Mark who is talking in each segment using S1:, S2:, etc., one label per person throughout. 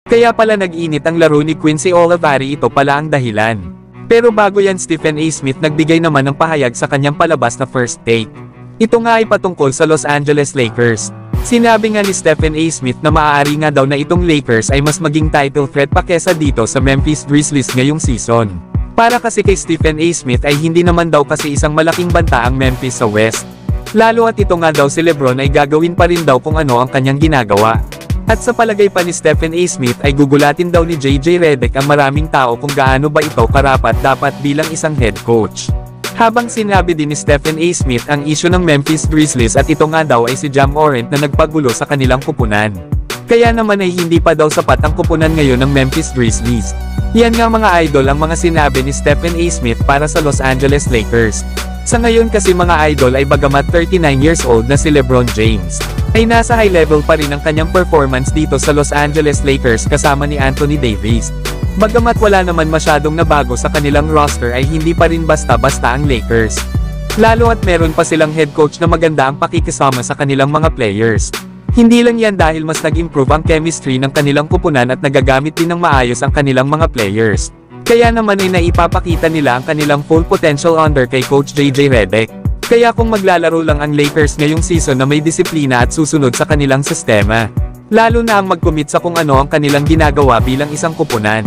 S1: Kaya pala nag-init ang laro ni Quincy Olivari, ito pala ang dahilan. Pero bago yan, Stephen A. Smith nagbigay naman ng pahayag sa kanyang palabas na First Take. Ito nga ay patungkol sa Los Angeles Lakers. Sinabi nga ni Stephen A. Smith na maaari nga daw na itong Lakers ay mas maging title threat pa kesa dito sa Memphis Grizzlies ngayong season. Para kasi kay Stephen A. Smith ay hindi naman daw kasi isang malaking banta ang Memphis sa West. Lalo at ito nga daw si LeBron ay gagawin pa rin daw kung ano ang kanyang ginagawa. At sa palagay pa ni Stephen A. Smith ay gugulatin daw ni JJ Redick ang maraming tao kung gaano ba ito karapat-dapat bilang isang head coach. Habang sinabi din ni Stephen A. Smith ang isyu ng Memphis Grizzlies at ito nga daw ay si Ja Morant na nagpagulo sa kanilang kupunan. Kaya naman ay hindi pa daw sapat ang kupunan ngayon ng Memphis Grizzlies. Yan nga mga idol ang mga sinabi ni Stephen A. Smith para sa Los Angeles Lakers. Sa ngayon kasi mga idol ay bagamat 39 years old na si LeBron James, ay nasa high level pa rin ang kanyang performance dito sa Los Angeles Lakers kasama ni Anthony Davis. Bagamat wala naman masyadong nabago sa kanilang roster ay hindi pa rin basta-basta ang Lakers. Lalo at meron pa silang head coach na maganda ang pakikisama sa kanilang mga players. Hindi lang yan dahil mas nag-improve ang chemistry ng kanilang kupunan at nagagamit din ng maayos ang kanilang mga players. Kaya naman ay naipapakita nila ang kanilang full potential under kay Coach JJ Redick. Kaya kung maglalaro lang ang Lakers ngayong season na may disiplina at susunod sa kanilang sistema, lalo na ang mag-commit sa kung ano ang kanilang ginagawa bilang isang kupunan,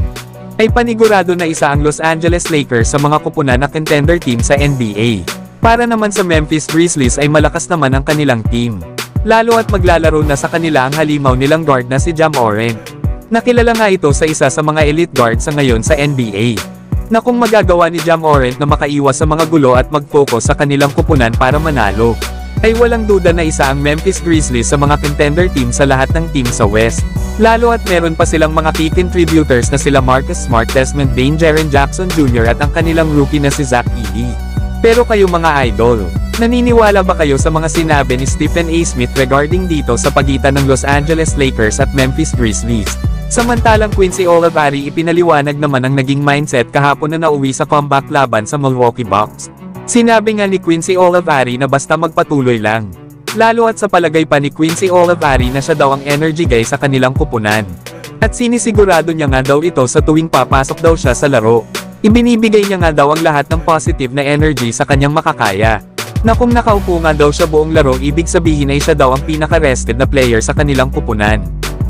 S1: ay panigurado na isa ang Los Angeles Lakers sa mga kupunan na contender team sa NBA. Para naman sa Memphis Grizzlies ay malakas naman ang kanilang team. Lalo at maglalaro na sa kanila ang halimaw nilang guard na si Ja Morant. Nakilala nga ito sa isa sa mga elite guards sa ngayon sa NBA. Na kung magagawa ni Ja Morant na makaiwas sa mga gulo at mag-focus sa kanilang kupunan para manalo, ay walang duda na isa ang Memphis Grizzlies sa mga contender team sa lahat ng team sa West. Lalo at meron pa silang mga key contributors na sila Marcus Smart, Desmond Bane, Jaren Jackson Jr. at ang kanilang rookie na si Zach Edey. Pero kayo mga idol, naniniwala ba kayo sa mga sinabi ni Stephen A. Smith regarding dito sa pagitan ng Los Angeles Lakers at Memphis Grizzlies? Samantalang Quincy Olivari ipinaliwanag naman ang naging mindset kahapon na nauwi sa comeback laban sa Milwaukee Bucks. Sinabi nga ni Quincy Olivari na basta magpatuloy lang. Lalo at sa palagay pa ni Quincy Olivari na siya daw ang energy guy sa kanilang kupunan. At sinisigurado niya nga daw ito sa tuwing papasok daw siya sa laro. Ibinibigay niya nga daw ang lahat ng positive na energy sa kanyang makakaya. Na kung nakaupo nga daw siya buong laro ibig sabihin ay siya daw ang pinaka-rested na player sa kanilang kupunan.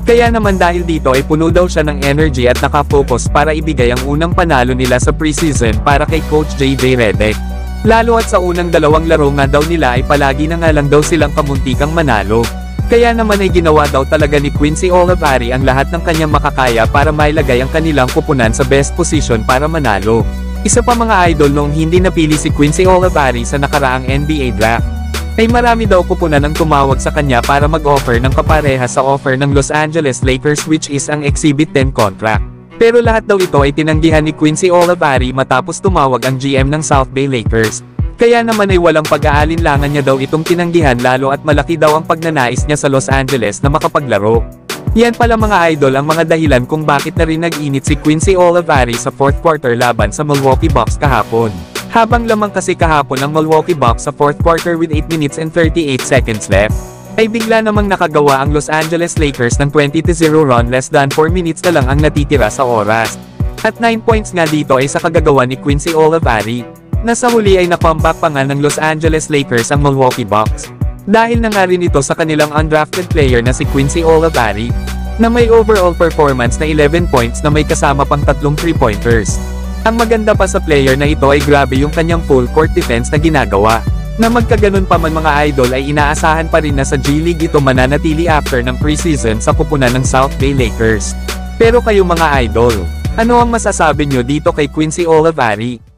S1: Kaya naman dahil dito ay puno daw siya ng energy at nakafocus para ibigay ang unang panalo nila sa preseason para kay Coach JJ Redick. Lalo at sa unang dalawang laro nga daw nila ay palagi na nga lang daw silang kamuntikang manalo. Kaya naman ay ginawa daw talaga ni Quincy Olivari ang lahat ng kanyang makakaya para mailagay ang kanilang kupunan sa best position para manalo. Isa pa mga idol noong hindi napili si Quincy Olivari sa nakaraang NBA draft, ay marami daw kupunan ang tumawag sa kanya para mag-offer ng kapareha sa offer ng Los Angeles Lakers which is ang Exhibit 10 contract. Pero lahat daw ito ay tinanggihan ni Quincy Olivari matapos tumawag ang GM ng South Bay Lakers. Kaya naman ay walang pag-aalinlangan niya daw itong tinanggihan lalo at malaki daw ang pagnanais niya sa Los Angeles na makapaglaro. Yan pala mga idol ang mga dahilan kung bakit na rin nag-init si Quincy Olivari sa fourth quarter laban sa Milwaukee Bucks kahapon. Habang lamang kasi kahapon ang Milwaukee Bucks sa fourth quarter with 8 minutes and 38 seconds left, ay bigla namang nakagawa ang Los Angeles Lakers ng 20-0 run, less than 4 minutes na lang ang natitira sa oras. At 9 points nga dito ay sa kagagawa ni Quincy Olivari, na sa huli ay na-comeback pa nga ng Los Angeles Lakers ang Milwaukee Bucks. Dahil na nga rin ito sa kanilang undrafted player na si Quincy Olivari, na may overall performance na 11 points na may kasama pang 3 3-pointers. Ang maganda pa sa player na ito ay grabe yung kanyang full court defense na ginagawa. Na magkaganon pa man mga idol ay inaasahan pa rin na sa G-League ito mananatili after ng preseason sa kupunan ng South Bay Lakers. Pero kayo mga idol, ano ang masasabi nyo dito kay Quincy Olivari?